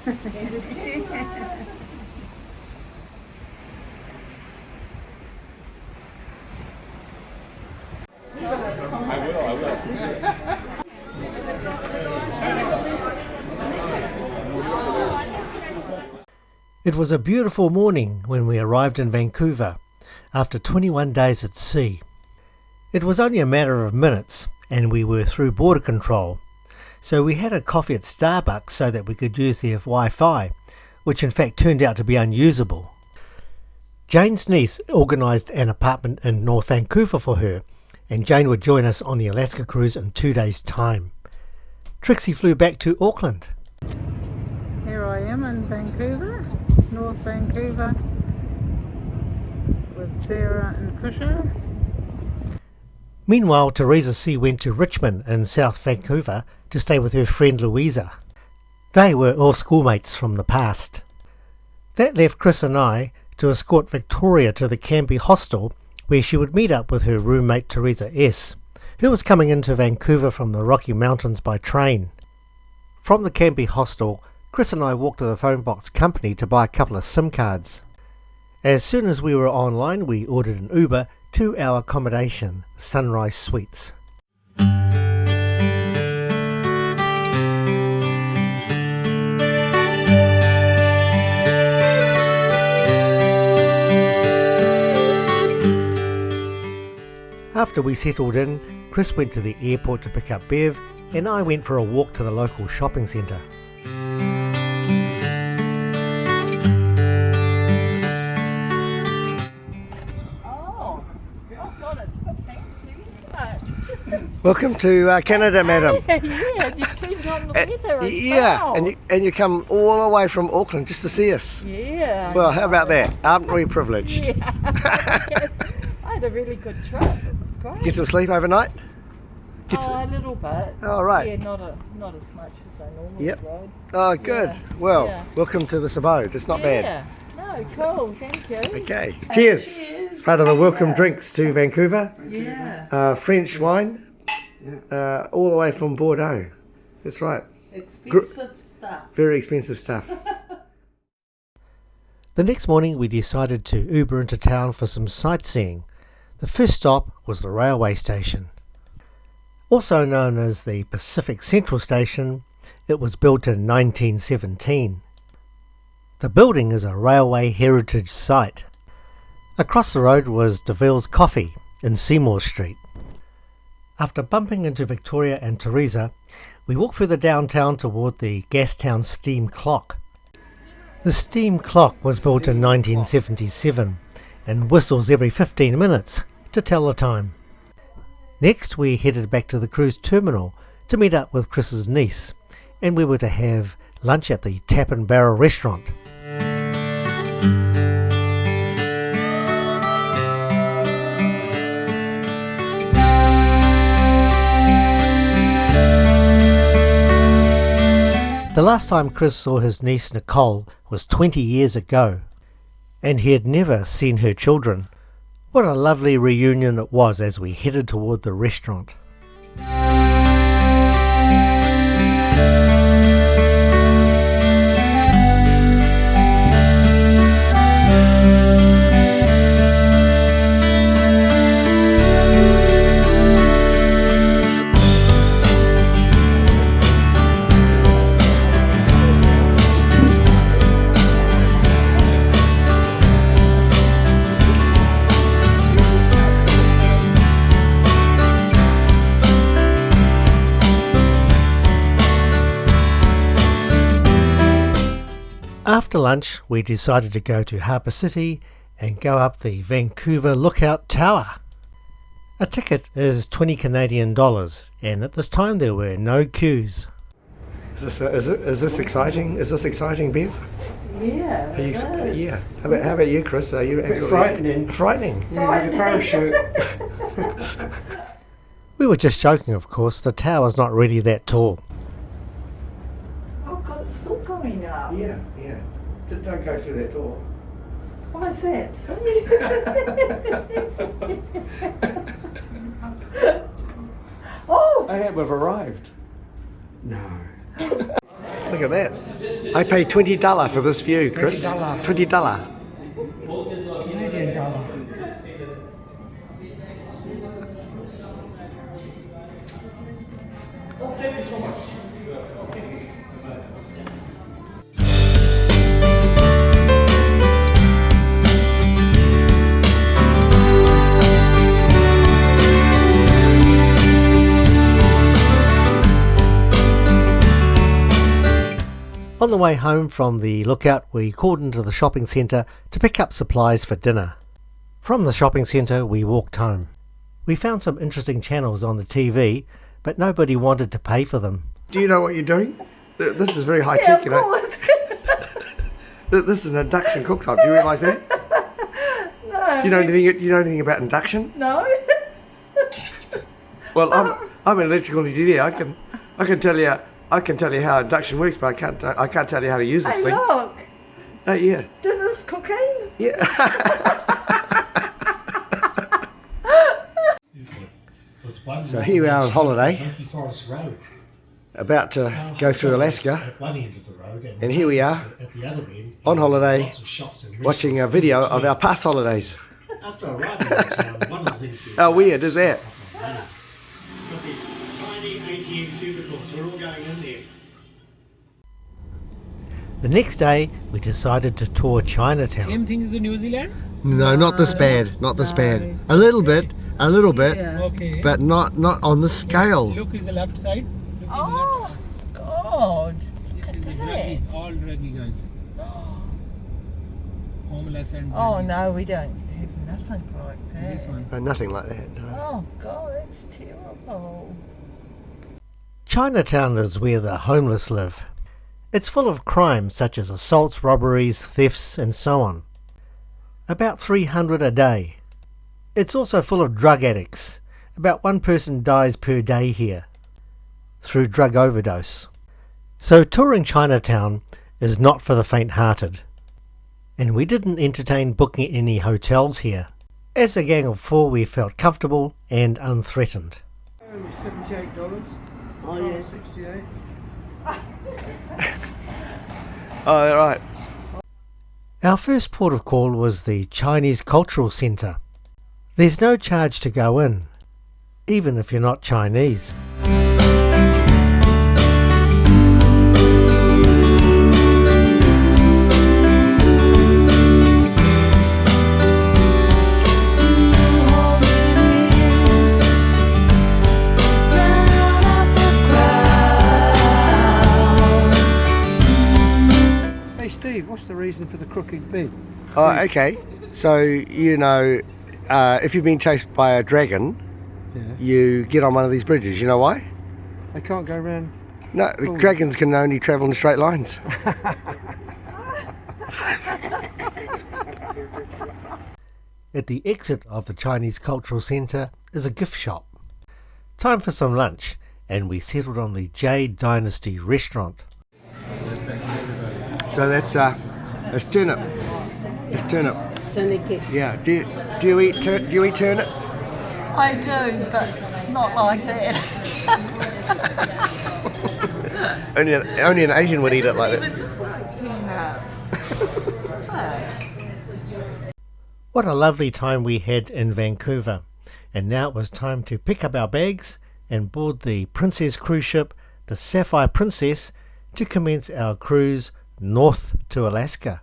It was a beautiful morning when we arrived in Vancouver after 21 days at sea. It was only a matter of minutes and we were through border control, so we had a coffee at Starbucks so that we could use their Wi-Fi, which in fact turned out to be unusable. Jane's niece organised an apartment in North Vancouver for her, and Jane would join us on the Alaska cruise in 2 days' time. Trixie flew back to Auckland. Here I am in Vancouver, North Vancouver, with Sarah and Krisha. Meanwhile, Teresa C. went to Richmond in South Vancouver to stay with her friend Louisa. They were all schoolmates from the past. That left Chris and I to escort Victoria to the Canby hostel, where she would meet up with her roommate Teresa S., who was coming into Vancouver from the Rocky Mountains by train. From the Canby hostel, Chris and I walked to the phone box company to buy a couple of SIM cards. As soon as we were online, we ordered an Uber to our accommodation, Sunrise Suites. After we settled in, Chris went to the airport to pick up Bev, and I went for a walk to the local shopping centre. Welcome to Canada, madam. Yeah, you've turned on the weather as yeah, well. and you come all the way from Auckland just to see us. Yeah. Well, how about that? Aren't we privileged? Yeah. I had a really good trip. It was great. Get some sleep overnight? A little bit. Oh, right. Yeah, not as much as I normally Yep. would. Oh, good. Yeah. Well, Yeah. welcome to this abode. It's not bad. Yeah. No, cool. Thank you. Okay. Cheers. It's part of the welcome drinks to Vancouver. Yeah. French wine. All the way from Bordeaux. That's right. Expensive stuff. Very expensive stuff. The next morning we decided to Uber into town for some sightseeing. The first stop was the railway station. Also known as the Pacific Central Station, it was built in 1917. The building is a railway heritage site. Across the road was DeVille's Coffee in Seymour Street. After bumping into Victoria and Teresa, we walked further downtown toward the Gastown steam clock. The steam clock was built in 1977 and whistles every 15 minutes to tell the time. Next we headed back to the cruise terminal to meet up with Chris's niece, and we were to have lunch at the Tap and Barrel restaurant. The last time Chris saw his niece Nicole was 20 years ago, and he had never seen her children. What a lovely reunion it was as we headed toward the restaurant. After lunch, we decided to go to Harbour City and go up the Vancouver Lookout Tower. A ticket is 20 Canadian dollars, and at this time there were no queues. Is this exciting? Is this exciting, Bev? Yeah. Are you, yeah. How about you, Chris? Are you absolutely frightening? Frightening. Yeah, with a parachute. We were just joking, of course. The tower's not really that tall. Oh God, it's still going up. Yeah. Don't go through that door. Why is that? Oh! Hey, we've arrived. No. Look at that. I pay $20 for this view, Chris. $20. $20. Canadian dollar. On the way home from the Lookout, we called into the shopping centre to pick up supplies for dinner. From the shopping centre, we walked home. We found some interesting channels on the TV, but nobody wanted to pay for them. Do you know what you're doing? This is very high tech, you know. This is an induction cooktop. Do you realise that? No. Do you know anything about induction? No. Well, I'm an electrical engineer. I can tell you how induction works, but I can't tell you how to use this Hey, thing. look. Oh yeah. Dinner's cooking. Yeah. So here we are on holiday, about to go through Alaska, and here we are on holiday, watching a video of our past holidays. How weird is that? The next day, we decided to tour Chinatown. Same thing as in New Zealand? No, not this bad. Not this bad. A little bit, Yeah. Okay. but not on the scale. Look is the left side. Look Oh, God. is the druggy, all druggy guys. Homeless and Oh, druggy. no, we don't have nothing like This that. one. Nothing like that, no. Oh, God, that's terrible. Chinatown is where the homeless live. It's full of crime such as assaults, robberies, thefts and so on. About 300 a day. It's also full of drug addicts. About one person dies per day here through drug overdose. So touring Chinatown is not for the faint-hearted. And we didn't entertain booking any hotels here. As a gang of four, we felt comfortable and unthreatened. $78. Oh, yeah. 68. Oh, right. Our first port of call was the Chinese Cultural Centre. There's no charge to go in, even if you're not Chinese. Hey Steve, what's the reason for the crooked bed? Oh, okay. So, if you've been chased by a dragon, Yeah. you get on one of these bridges. You know why? They can't go around. No, the dragons can only travel in straight lines. At the exit of the Chinese Cultural Centre is a gift shop. Time for some lunch, and we settled on the Jade Dynasty restaurant. So that's turnip. It's turnip. Yeah. Do you eat turnip? I do, but not like that. Only an Asian would eat it like that. What a lovely time we had in Vancouver. And now it was time to pick up our bags and board the Princess cruise ship, the Sapphire Princess, to commence our cruise north to Alaska.